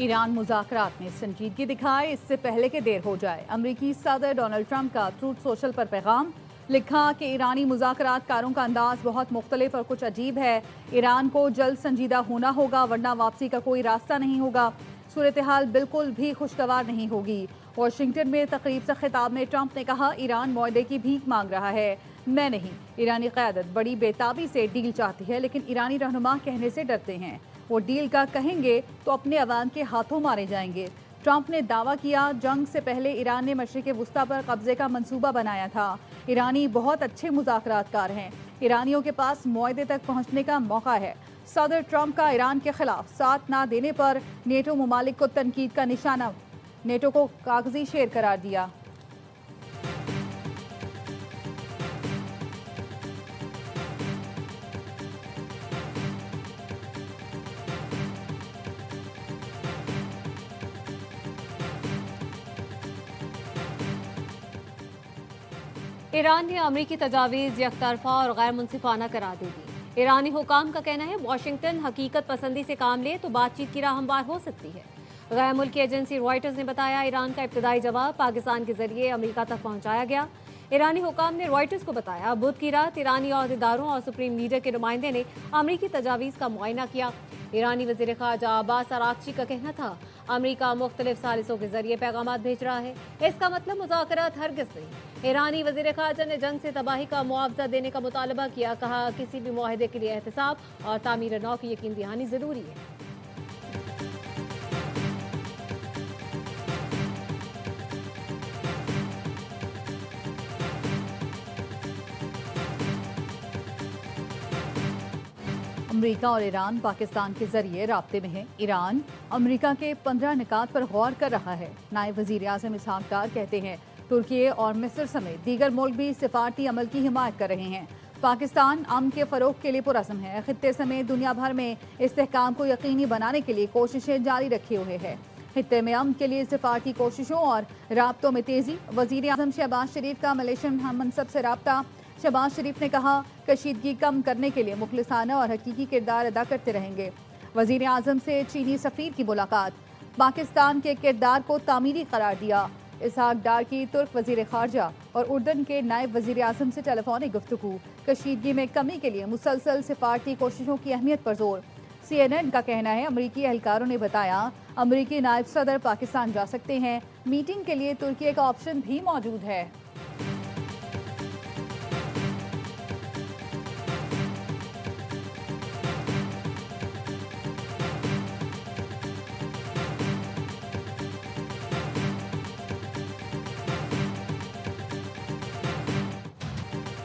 Iran मुज़ाकरात में संजीदगी दिखाए इससे पहले कि देर हो जाए। अमरीकी सदर डोनाल्ड ट्रंप का ट्रूथ सोशल पर पैगाम लिखा कि ईरानी मुज़ाकरात कारों का अंदाज बहुत मुख्तलिफ और कुछ अजीब है। ईरान को जल्द संजीदा होना होगा वरना वापसी का कोई रास्ता नहीं होगा। सूरत हाल बिल्कुल भी खुशगवार नहीं होगी। वाशिंगटन में तकरीब से खिताब में ट्रंप ने कहा, ईरान मुआहदे की भीख मांग रहा है, मैं नहीं। ईरानी क़यादत बड़ी बेताबी से डील चाहती है, लेकिन ईरानी रहनुमा कहने से डरते हैं। वो डील का कहेंगे तो अपने अवाम के हाथों मारे जाएंगे। ट्रंप ने दावा किया, जंग से पहले ईरान ने मशरिक़ वुस्ता पर कब्जे का मंसूबा बनाया था। ईरानी बहुत अच्छे मुज़ाकरातकार हैं। ईरानियों के पास मुआहदे तक पहुंचने का मौका है। सदर ट्रंप का ईरान के खिलाफ साथ ना देने पर नेटो ममालिक को तनकीद का निशाना, नेटो को कागजी शेर करार दिया। ईरान ने अमरीकी तजावीज़ यकतरफा और गैर मुनसिफाना करार दे दी। ईरानी हुकाम का कहना है, वाशिंगटन हकीकत पसंदी से काम ले तो बातचीत की राह हमवार हो सकती है। गैर मुल्की एजेंसी रॉयटर्स ने बताया, ईरान का इब्तदाई जवाब पाकिस्तान के जरिए अमेरिका तक पहुंचाया गया। ईरानी हुकाम ने रॉयटर्स को बताया, बुध की रात ईरानी अहदेदारों और सुप्रीम लीडर के नुमाइंदे ने अमरीकी तजावीज़ का मुआयना किया। ईरानी वज़ीर ख़ारजा अब्बास अराग़ची का कहना था, अमरीका मुख्तलिफ सालिसों के जरिए पैगाम भेज रहा है, इसका मतलब मुज़ाकरात हरगिज़ नहीं। ईरानी वज़ीर ख़ारजा ने जंग से तबाही का मुआवजा देने का मुतालबा किया। कहा, किसी भी मुआहदे के लिए एहतसाब और तामीर नौ की यकीन दहानी ज़रूरी है। अमरीका और ईरान पाकिस्तान के जरिए राब्ते में है। ईरान अमरीका के 15 निकात पर गौर कर रहा है। नायब वज़ीर आज़म इसहाक डार कहते हैं, तुर्की और मिस्र समेत दीगर मुल्क भी सिफारती अमल की हिमायत कर रहे हैं। पाकिस्तान अमन के फ़रोग के लिए पुरज़्म है। खित्ते समेत दुनिया भर में इस्तेहकाम को यकीनी बनाने के लिए कोशिशें जारी रखे हुए है। खित्ते में अमन के लिए सिफारती कोशिशों और राब्तों में तेज़ी। वज़ीर आज़म शहबाज शरीफ का मलेशियन मनसब से राब्ता। शहबाज शरीफ ने कहा, कशीदगी कम करने के लिए मुखलिसाना और हकीकी किरदार अदा करते रहेंगे। वज़ीर आज़म से चीनी सफ़ीर की मुलाकात, पाकिस्तान के किरदार को तामीरी करार दिया। इसहाक डार की तुर्क वज़ीर ख़ारजा और उर्दन के नायब वज़ीर आज़म से टेलीफोनिक गुफ्तगू। कशीदगी में कमी के लिए मुसलसल सिफारती कोशिशों की अहमियत पर जोर। CNN का कहना है, अमरीकी एहलकारों ने बताया, अमरीकी नायब सदर पाकिस्तान जा सकते हैं। मीटिंग के लिए तुर्की का ऑप्शन भी मौजूद है।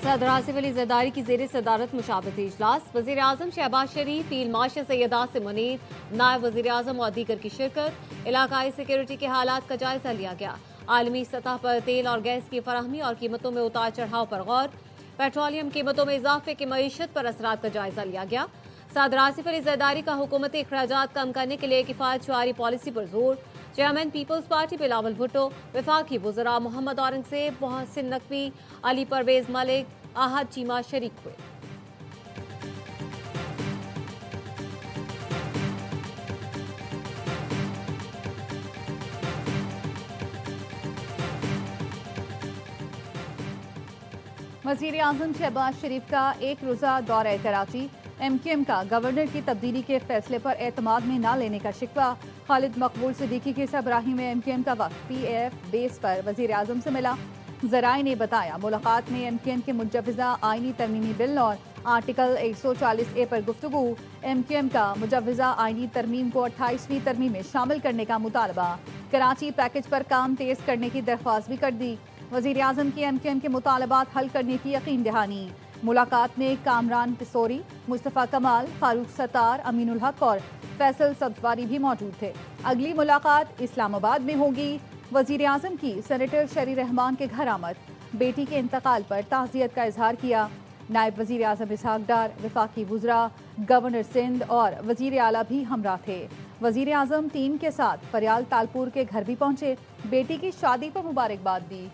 सदर आसिफ अली ज़रदारी की ज़ेर सदारत मुशावरती इजलास। वज़ीर आज़म शहबाज शरीफ, फील्ड मार्शल सैयद आसिम मुनीर, नायब वज़ीर आज़म और दीगर की शिरकत। इलाकाई सिक्योरिटी के हालात का जायजा लिया गया। आलमी सतह पर तेल और गैस की फराहमी और कीमतों में उतार चढ़ाव पर गौर। पेट्रोलियम कीमतों में इजाफे के मईशत पर असरात का जायजा लिया गया। सदर आसिफ अली ज़रदारी का हुकूमती अखराजात कम करने के लिए किफ़ायत शुमारी पॉलिसी पर जोर। Chairman Peoples Party Bilawal Bhutto, वफाकी वज़रा मोहम्मद औरंगज़ेब, मोहसिन नकवी, अली परवेज़ मलिक, आहद चीमा शरीक हुए। वज़ीर आज़म शहबाज शरीफ का एक रोज़ा दौरा कराची। MQM का गवर्नर की तब्दीली के फैसले पर एतमाद में न लेने का शिकवा। खालिद मकबूल सिद्दीकी की सरबराही में MQM का वक्त PAF बेस पर वज़ीर आज़म से मिला। ज़राए ने बताया, मुलाकात में MQM के मुजव्वज़ा आइनी तरमीमी बिल और आर्टिकल 140A पर गुफ्तगू। MQM का मुजव्वज़ा आइनी तरमीम को 28वीं तरमीम में शामिल करने का मुतालबा। कराची पैकेज पर काम तेज़ करने की दरख्वास्त भी कर दी। वज़ीर आज़म की MQM के मुतालबात हल करने की यकीन दहानी। मुलाकात में कामरान पिसोरी, मुस्तफ़ा कमाल, फारूक सत्तार, अमीनुल हक और फैसल सब्ज़वारी भी मौजूद थे। अगली मुलाकात इस्लामाबाद में होगी। वज़ीर आज़म की सेनेटर शरी रहमान के घर आमद। बेटी के इंतकाल पर ताज़ियत का इजहार किया। नायब वज़ीर आज़म इसहाक डार, वफाकी वज़रा, गवर्नर सिंध और वज़ीर आला भी हमरा थे। वज़ीर आज़म टीम के साथ फरियाल तालपुर के घर भी पहुंचे। बेटी की शादी पर मुबारकबाद दी।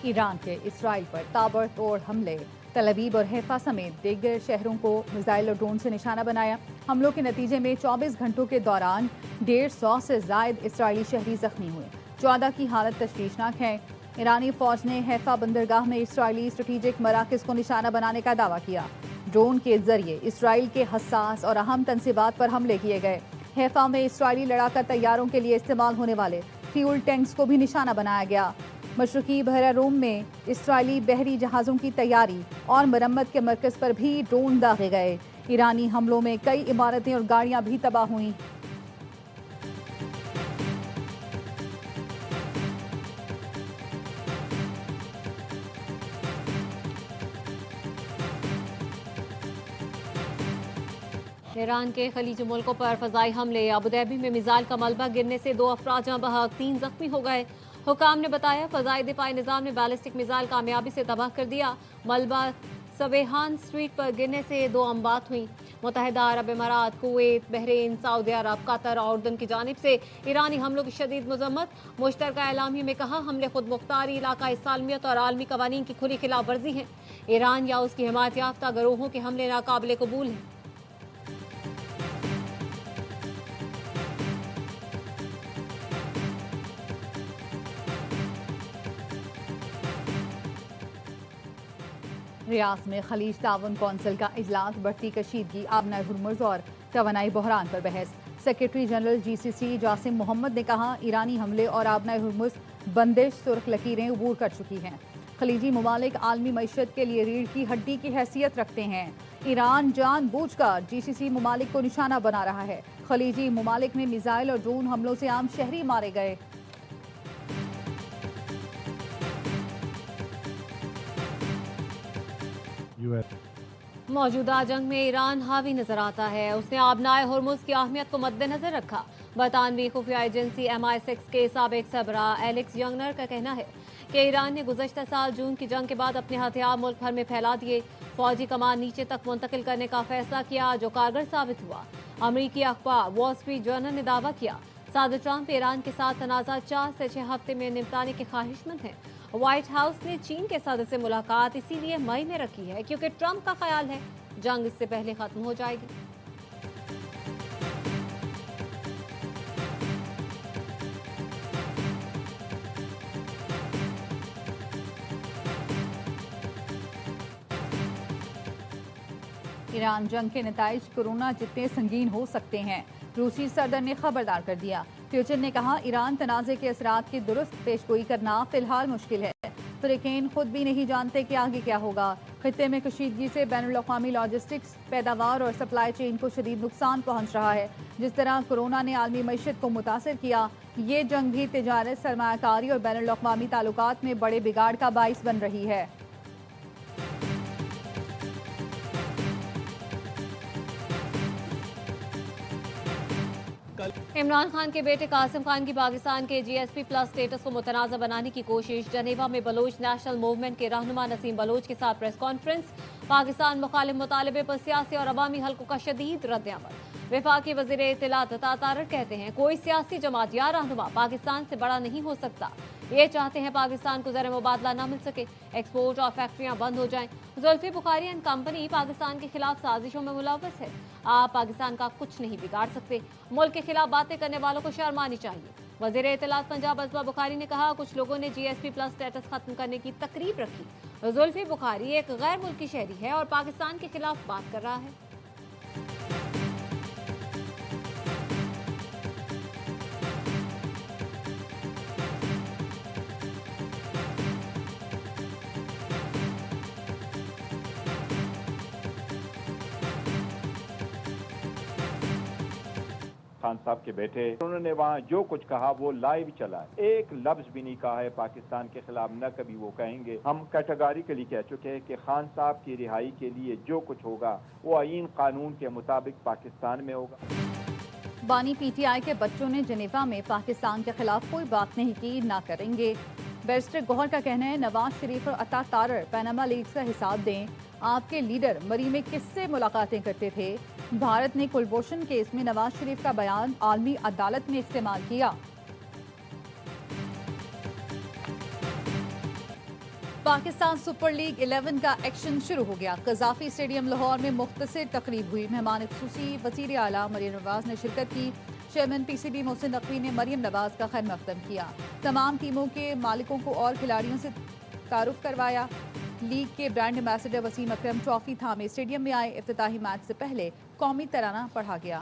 ईरान के इसराइल पर ताबड़तोड़ हमले। तल अवीव और हैफा समेत दीगर शहरों को मिसाइल और ड्रोन से निशाना बनाया। हमलों के नतीजे में 24 घंटों के दौरान 150 से जायद इसराइली शहरी जख्मी हुए। 14 की हालत तशवीशनाक है। ईरानी फौज ने हैफा बंदरगाह में इसराइली स्ट्रेटेजिक मराकज़ को निशाना बनाने का दावा किया। ड्रोन के जरिए इसराइल के हसास और अहम तंसीबात पर हमले किए गए। हैफा में इसराइली लड़ाका तैयारों के लिए इस्तेमाल होने वाले फ्यूल टैंक्स को भी निशाना बनाया गया। मशरकी बहरा रूम में इसराइली बहरी जहाज़ों की तैयारी और मरम्मत के मरकज़ पर भी ड्रोन दागे गए। ईरानी हमलों में कई इमारतें और गाड़ियां भी तबाह हुई। ईरान के खलीजी मुल्कों पर फजाई हमले। अबुधाबी में मिसाइल का मलबा गिरने से 2 अफराद जहाँ बहक 3 जख्मी हो गए। हुकाम ने बताया फजाई दिफाई निज़ाम ने बैलिस्टिक मिसाइल कामयाबी से तबाह कर दिया। मलबा सवेहान स्ट्रीट पर गिरने से 2 अमवात हुई। मुत्तहिदा अरब इमारात, कुवैत, बहरीन, सऊदी अरब, कतर और उर्दन की जानिब से ईरानी हमलों की शदीद मजम्मत। मुश्तरका एलामिया में कहा हमले खुद मुख्तारी, इलाकाई सालमियत और आलमी कवानीन की खुली खिलाफ वर्जी हैं। ईरान या उसकी हिमायत याफ्ता गिरोहों के हमले नाकाबिले कबूल हैं। रियाद में खलीज ताउन कौंसिल का इजलास। बढ़ती कशीदगी, आबना हुर्मुज़ और तवानाई बहरान पर बहस। Secretary general GCC Jasim Mohammad ने कहा ईरानी हमले और आबना हुर्मुज़ बंदिश सुर्ख लकीरें अबूर कर चुकी हैं। खलीजी ममालिक आलमी मईशत के लिए रीढ़ की हड्डी की हैसियत रखते हैं। ईरान जानबूझकर GCC ममालिक को निशाना बना रहा है। खलीजी ममालिक में मिसाइल और ड्रोन हमलों से आम शहरी मारे गए। मौजूदा जंग में ईरान हावी नजर आता है। उसने आबनाए हुर्मुज़ की अहमियत को मद्देनजर रखा। बरतानवी खुफिया एजेंसी MI6 के साबिक सरबरा एलेक्स यंगनर का कहना है कि ईरान ने गुज़श्ता साल जून की जंग के बाद अपने हथियार मुल्क भर में फैला दिए। फौजी कमान नीचे तक मुंतकिल करने का फैसला किया जो कारगर साबित हुआ। अमरीकी अखबार वॉल स्ट्रीट जर्नल ने दावा किया सदर ट्रंप ईरान के साथ तनाज़ा 4 से 6 हफ्ते में निपटाने के ख्वाहिशमंद हैं। व्हाइट हाउस ने चीन के सदर से मुलाकात इसीलिए मई में रखी है क्योंकि ट्रंप का ख्याल है जंग इससे पहले खत्म हो जाएगी। ईरान जंग के नताइज कोरोना जितने संगीन हो सकते हैं, रूसी सदर ने खबरदार कर दिया। फ्यूचर ने कहा ईरान तनाज़े के असरात की दुरुस्त पेशगोई करना फिलहाल मुश्किल है। फ़रीक़ैन खुद भी नहीं जानते कि आगे क्या होगा। खित्ते में कशीदगी से बैनुल-अक़वामी लॉजिस्टिक्स, पैदावार और सप्लाई चेन को शदीद नुकसान पहुँच रहा है। जिस तरह कोरोना ने आलमी मईशत को मुतासर किया, ये जंग भी तिजारत, सरमायाकारी और बैनुल-अक़वामी ताल्लुकात में बड़े बिगाड़ का बाइस बन रही है। इमरान खान के बेटे कासिम खान की पाकिस्तान के GSP प्लस स्टेटस को मुतनाज़ा बनाने की कोशिश। जनेवा में बलोच नेशनल मूवमेंट के रहनुमा नसीम बलोच के साथ प्रेस कॉन्फ्रेंस। पाकिस्तान मुखालिफ मुतालबे पर सियासी और अवामी हल्कों का शदीद रद्द-ए-अमल। वफाकी वज़ीर इत्तलात अता तारड़ कहते हैं कोई सियासी जमात या रहनुमा पाकिस्तान से बड़ा नहीं हो सकता। ये चाहते हैं पाकिस्तान को ज़र मुबादला न मिल सके, एक्सपोर्ट और फैक्ट्रियाँ बंद हो जाएं। जुल्फी बुखारी एंड कंपनी पाकिस्तान के खिलाफ साजिशों में मुलव्वस है। आप पाकिस्तान का कुछ नहीं बिगाड़ सकते। मुल्क के खिलाफ बातें करने वालों को शर्म आनी चाहिए। वज़ीर इत्तलात पंजाब असबा बुखारी ने कहा कुछ लोगों ने GSP प्लस स्टेटस खत्म करने की तकरीब रखी। जुल्फी बुखारी एक गैर मुल्की शहरी है और पाकिस्तान के खिलाफ बात कर रहा है। खान साहब के बेटे, उन्होंने वहाँ जो कुछ कहा वो लाइव चला है। एक लफ्ज भी नहीं कहा है पाकिस्तान के खिलाफ, न कभी वो कहेंगे। हम कैटेगोरिकली कह चुके हैं कि खान साहब की रिहाई के लिए जो कुछ होगा वो आईन कानून के मुताबिक पाकिस्तान में होगा। बानी PTI के बच्चों ने जनेवा में पाकिस्तान के खिलाफ कोई बात नहीं की, ना करेंगे। बैरिस्टर गौहर का कहना है नवाज शरीफ और अता तारड़ पैनामा लीक्स का हिसाब दें। आपके लीडर मरी में किससे मुलाकातें करते थे? भारत ने कुलभूषण केस में नवाज शरीफ का बयान आलमी अदालत में इस्तेमाल किया। पाकिस्तान सुपर लीग 11 का एक्शन शुरू हो गया। कजाफी स्टेडियम लाहौर में मुख्तसर तकरीब हुई। मेहमान खुसूसी वज़ीर आला मरियम नवाज ने शिरकत की। चेयरमैन पीसीबी मोहसिन नकवी ने मरियम नवाज का खैर मकदम किया। तमाम टीमों के मालिकों को और खिलाड़ियों से तारुफ करवाया। लीग के ब्रांड एम्बेसडर वसीम अकरम ट्रॉफी थामे स्टेडियम में आए। इफ्तिताही मैच से पहले कौमी तराना पढ़ा गया।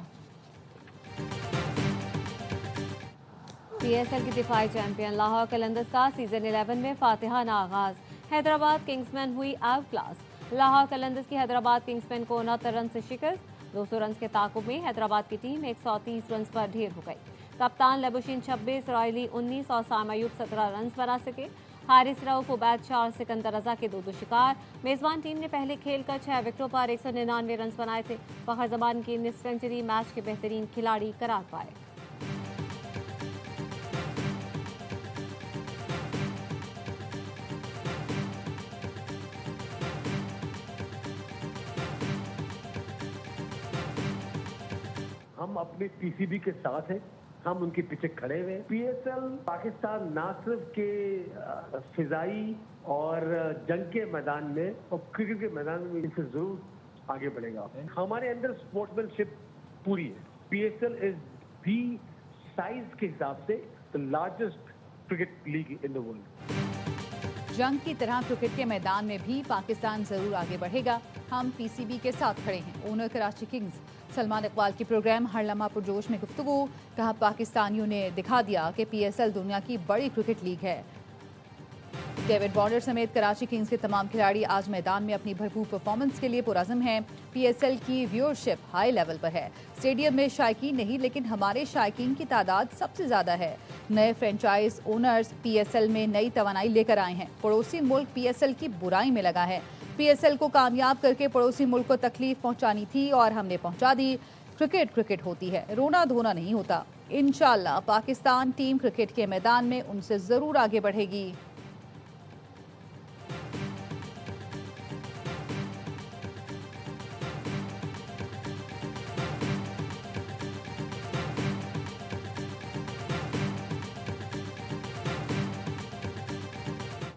पीएसएल की दिफाई चैंपियन लाहौर कलंदर्स का सीजन 11 में फातिहाना आगाज। हैदराबाद किंग्समैन हुई आउट क्लास। लाहौर कलंदर्स की हैदराबाद किंग्समैन को 69 रन से शिकस्त। 200 रन के ताकुब में हैदराबाद की टीम 130 रन पर ढेर हो गई। कप्तान लेबुशिन 26, रॉयली 19 और साम अयूब 17 रन बना सके। हारिस रऊफ, उबैद शाह और सिकंदर रजा के दो शिकार। मेजबान टीम ने पहले खेल कर 6 विकेटों पर 199 रन बनाए थे। फखर जमान की निस्फ सेंचुरी मैच के बेहतरीन खिलाड़ी करार पाए। हम अपने पीसीबी के साथ हैं, हम उनके पीछे खड़े हुए। पीएसएल पाकिस्तान ना सिर्फ के फिजाई और जंग के मैदान में और क्रिकेट के मैदान में इनसे जरूर आगे बढ़ेगा। हमारे अंदर स्पोर्ट्समैनशिप पूरी है। पीएसएल इज दी साइज के हिसाब से the largest cricket league in the world. जंग की तरह क्रिकेट के मैदान में भी पाकिस्तान जरूर आगे बढ़ेगा। हम पीसीबी के साथ खड़े हैं। ओनर कराची किंग्स सलमान इकबाल की प्रोग्राम हर लम्हा पुरजोश में गुफ्तगू। कहा, पाकिस्तानियों ने दिखा दिया कि पीएसएल दुनिया की बड़ी क्रिकेट लीग है। डेविड वार्नर समेत कराची किंग्स के तमाम खिलाड़ी आज मैदान में अपनी भरपूर परफॉर्मेंस के लिए पुरज़म हैं। पीएसएल की व्यूअरशिप हाई लेवल पर है। स्टेडियम में शायकीन नहीं, लेकिन हमारे शायकीन की तादाद सबसे ज़्यादा है। नए फ्रेंचाइज ओनर्स पीएसएल में नई तवानाई लेकर आए हैं। पड़ोसी मुल्क पीएसएल की बुराई में लगा है। पीएसएल को कामयाब करके पड़ोसी मुल्क को तकलीफ पहुंचानी थी और हमने पहुंचा दी। क्रिकेट क्रिकेट होती है, रोना धोना नहीं होता। इंशाल्लाह पाकिस्तान टीम क्रिकेट के मैदान में उनसे ज़रूर आगे बढ़ेगी।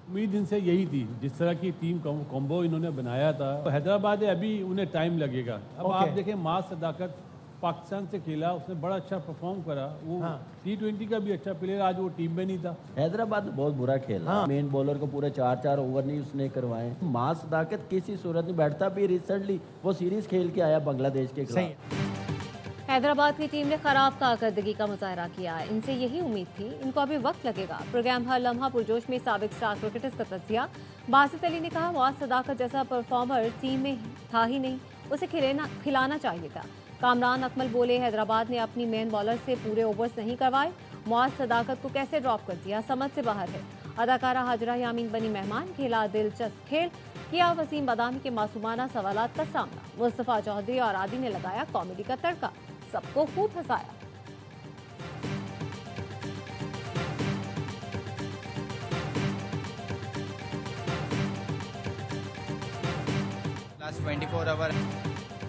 उम्मीद इनसे यही थी, जिस तरह की टीम कॉम्बो इन्होंने बनाया था। हैदराबाद है, अभी उन्हें टाइम लगेगा। अब आप देखें, मास सदाकत पाकिस्तान से खेला, उसने बड़ा अच्छा परफॉर्म करा। वो T20 का भी अच्छा प्लेयर, आज वो टीम में नहीं था। हैदराबाद बहुत बुरा खेला। मेन बॉलर को पूरे 4 ओवर नहीं उसने करवाए। मास सदाकत किसी सूरत में बैठता भी। रिसेंटली वो सीरीज खेल के आया बांग्लादेश के खिलाफ। हैदराबाद की टीम ने खराब कारकर्दगी का मुजाहरा किया। इनसे यही उम्मीद थी, इनको अभी वक्त लगेगा। प्रोग्राम हर लम्हा पुरजोश में साबिक स्टार क्रिकेटर्स का तज्जिया। बासित अली ने कहा, मुआज सदाकत जैसा परफॉर्मर टीम में था ही नहीं, उसे खिलाना चाहिए था। कामरान अकमल बोले, हैदराबाद ने अपनी मेन बॉलर से पूरे ओवर्स नहीं करवाए। मुआज सदाकत को कैसे ड्रॉप कर दिया, समझ से बाहर है। अदाकारा हाजरा यामीन बनी मेहमान। खेला दिलचस्प खेल, किया वसीम बादामी के मासूमाना सवालात का सामना। मुस्तफा चौधरी और आदि ने लगाया कॉमेडी का तड़का, सबको खूब हंसाया। लास्ट 24 आवर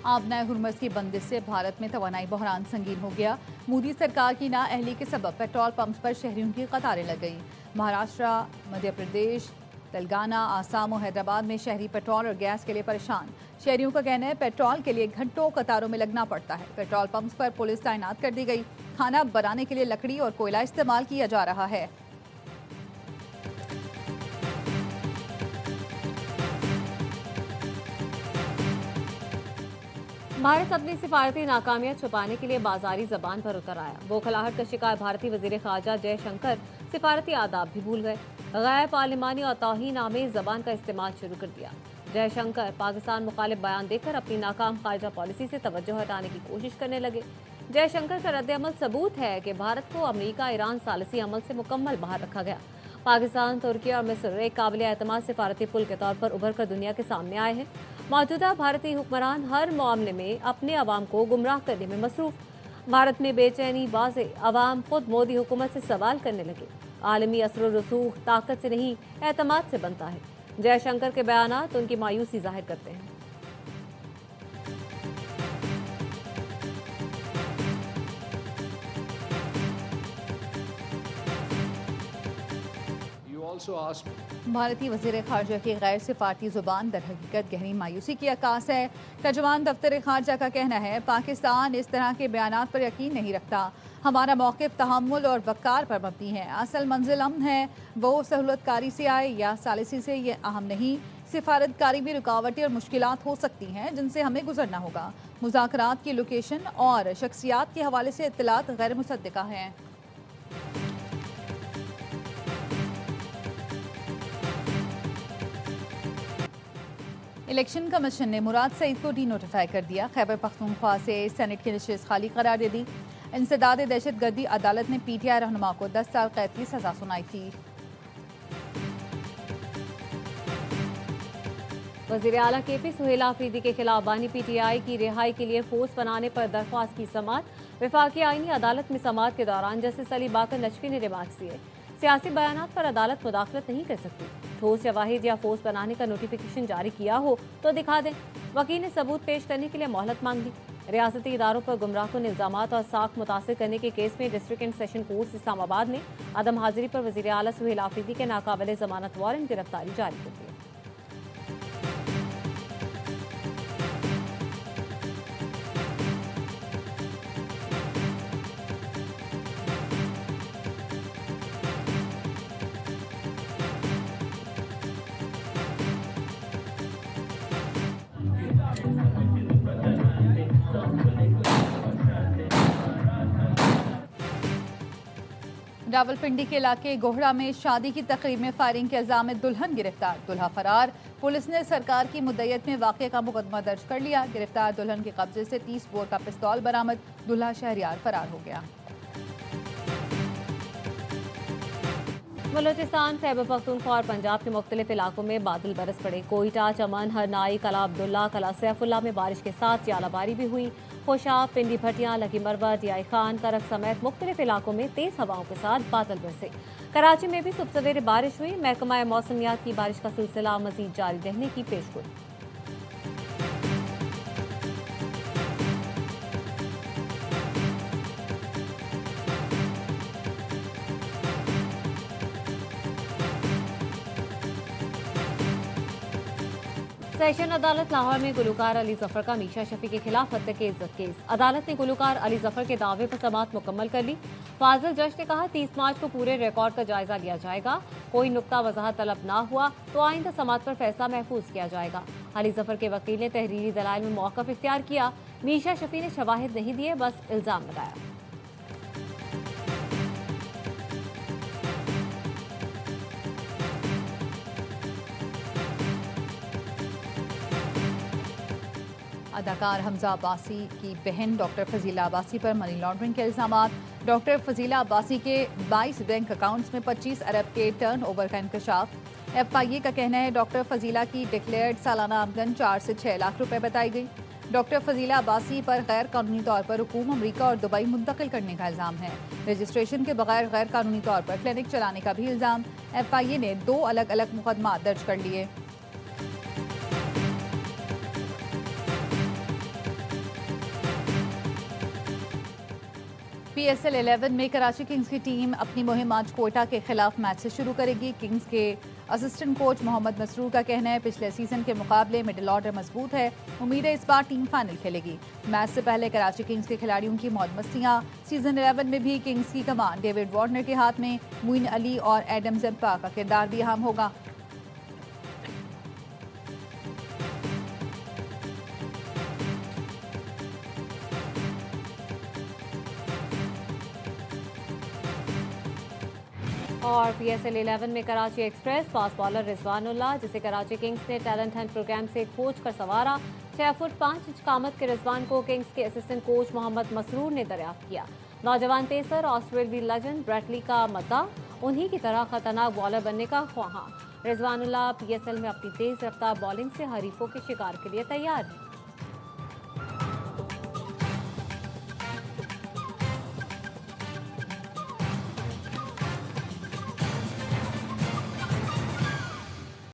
आबनाए हुर्मस की बंदिश से भारत में तवानाई बहरान संगीन हो गया। मोदी सरकार की नाअहली के सबब पेट्रोल पंप्स पर शहरियों की कतारें लग गई। महाराष्ट्र, मध्य प्रदेश, तेलंगाना, आसाम और हैदराबाद में शहरी पेट्रोल और गैस के लिए परेशान। शहरियों का कहना है पेट्रोल के लिए घंटों कतारों में लगना पड़ता है। पेट्रोल पंप्स पर पुलिस तैनात कर दी गई। खाना बनाने के लिए लकड़ी और कोयला इस्तेमाल किया जा रहा है। भारत अपनी सिफारती नाकामियां छुपाने के लिए बाजारी जबान पर उतर आया। बौखलाहट का शिकार भारतीय वजीर खारजा जयशंकर सिफारती आदाब भी भूल गए। गैर पार्लिमानी और तौहीन आमेज जबान का इस्तेमाल शुरू कर दिया। जयशंकर पाकिस्तान मुखालिफ बयान देकर अपनी नाकाम खारजा पॉलिसी से तवज्जो हटाने की कोशिश करने लगे। जयशंकर का रद्द-ए-अमल सबूत है कि भारत को अमेरिका ईरान सालिसी अमल से मुकम्मल बाहर रखा गया। पाकिस्तान, तुर्की और मिस्र एक काबिल एतमाद सिफारती पुल के तौर पर उभर कर दुनिया के सामने आए हैं। मौजूदा भारतीय हुक्मरान हर मामले में अपने अवाम को गुमराह करने में मसरूफ। भारत में बेचैनी वाज़े, अवाम खुद मोदी हुकूमत से सवाल करने लगे। आलमी असर रसूख ताकत से नहीं, एतमाद से बनता है। जयशंकर के बयानात उनकी मायूसी जाहिर करते हैं। also asked भारतीय वज़ीर ख़ारजा की गैर सिफारती ज़ुबान दर हकीकत गहरी मायूसी की अक्कास है। तर्जुमान दफ्तर ख़ारजा का कहना है पाकिस्तान इस तरह के बयानात पर यकीन नहीं रखता। हमारा मौक़िफ़ तहम्मुल और वक़ार पर मबनी है। असल मंजिल अमन है, वो सहूलतकारी से आए या सालिसी से, ये अहम नहीं। सिफारतकारी भी रुकावटें और मुश्किलात हो सकती हैं जिनसे हमें गुजरना होगा। मुज़ाकरात की लोकेशन और शख्सियात के हवाले से इत्तलात गैर मुसद्दिक़ा हैं। इलेक्शन कमीशन ने मुराद सईद को डी नोटिफाई कर दिया। खैबर पख्तूनख्वा से सेनेट की नशिस्त खाली करार दे दी। इंसदाद दहशत गर्दी अदालत ने PTI रहनुमा को 10 साल कैद की सजा सुनाई थी। वज़ीर आला KP सुहेल आफरीदी के खिलाफ बानी PTI की रिहाई के लिए फोर्स बनाने पर दरख्वास्त की समाअत। वफाकी आईनी अदालत में समाअत के दौरान जस्टिस अली बाकर नजफी ने रिमार्क्स दिए, सियासी बयानात पर अदालत मुदाखलत नहीं कर सकती। ठोस शवाहिद या फोर्स बनाने का नोटिफिकेशन जारी किया हो तो दिखा दें। वकील ने सबूत पेश करने के लिए मोहलत मांग दी। रियासती इदारों पर गुमराहकुन इल्जामात और साख मुतासिर करने के केस में district and session court Islamabad ने अदम हाजिरी पर वज़ीर आला सुहेल आफरीदी के नाकाबिले जमानत वारंट गिरफ्तारी जारी कर दी। रावलपिंडी के इलाके गोहड़ा में शादी की तकरीब में फायरिंग के इल्जाम में दुल्हन गिरफ्तार, दुल्हा फरार। पुलिस ने सरकार की मुद्दत में वाक़े का मुकदमा दर्ज कर लिया। गिरफ्तार दुल्हन के कब्जे से 30 बोर का पिस्तौल बरामद। दुल्हा शहरियार फरार हो गया। बलूचिस्तान, खैबर पख्तूनख्वा और पंजाब के मुख्तलिफ इलाकों में बादल बरस पड़े। कोयटा, चमन, हरनाई, कला अब्दुल्ला, कला सैफुल्ला में बारिश के साथ यालाबारी भी हुई। खुशाब, पिंडी भटियां, लकी मरवा, डियाई खान, करक समेत मुख्तलिफ इलाकों में तेज हवाओं के साथ बादल बरसे। कराची में भी सुबह सवेरे बारिश हुई। महकमा मौसमियात की बारिश का सिलसिला मजीद जारी रहने की पेशगोई। सेशन अदालत लाहौर में गुलकार अली जफर का मीशा शफी के खिलाफ हत्या के इज्जत केस। अदालत ने गुलकार अली जफर के दावे पर समाअत मुकम्मल कर ली। फाजिल जज ने कहा 30 मार्च को पूरे रिकॉर्ड का जायजा लिया जाएगा। कोई नुक्ता वजाहत तलब ना हुआ तो आइंदा समाअत पर फैसला महफूज किया जाएगा। अली जफर के वकील ने तहरीरी दलाइल में मौक़िफ़ इख्तियार किया। मीशा शफी ने शवाहिद नहीं दिए, बस इल्जाम लगाया। अदाकार हमजा अब्बासी की बहन डॉक्टर फजीला अब्बासी पर मनी लॉन्ड्रिंग के इल्जामात। डॉक्टर फजीला अब्बासी के 22 बैंक अकाउंट्स में 25 अरब के टर्नओवर का इंकशाफ। FIA का कहना है डॉक्टर फजीला की डिक्लेयर्ड सालाना आमदन 4 से 6 लाख रुपए बताई गई। डॉक्टर फजीला अब्बासी पर गैर कानूनी तौर पर हुकूम अमरीका और दुबई मुंतकिल करने का इल्जाम है। रजिस्ट्रेशन के बगैर गैर कानूनी तौर पर क्लिनिक चलाने का भी इल्जाम। FIA ने 2 अलग अलग मुकदमा दर्ज कर लिए। PSL 11 में कराची किंग्स की टीम अपनी मुहिम आज कोयटा के खिलाफ मैच से शुरू करेगी। किंग्स के असिस्टेंट कोच मोहम्मद मसरूर का कहना है पिछले सीजन के मुकाबले मिडिल ऑर्डर मजबूत है। उम्मीद है इस बार टीम फाइनल खेलेगी। मैच से पहले कराची किंग्स के खिलाड़ियों की मौज मस्तियाँ। सीजन 11 में भी किंग्स की कमान डेविड वार्नर के हाथ में। मुइन अली और एडम जम्पा का किरदार भी अहम होगा। और PSL 11 में कराची एक्सप्रेस फास्ट बॉलर रिजवानुल्लाह, जिसे कराची किंग्स ने टैलेंट हंट प्रोग्राम से खोज कर संवारा। 6 फुट 5 इंच कामत के रिजवान को किंग्स के असिस्टेंट कोच मोहम्मद मसरूर ने दरियाफ्त किया। नौजवान पेसर ऑस्ट्रेलियाई लेजेंड ब्रेटली का मद्दा, उन्हीं की तरह खतरनाक बॉलर बनने का ख्वाहां। रिजवानुल्लाह PSL में अपनी तेज रफ्तार बॉलिंग से हरीफों के शिकार के लिए तैयार है।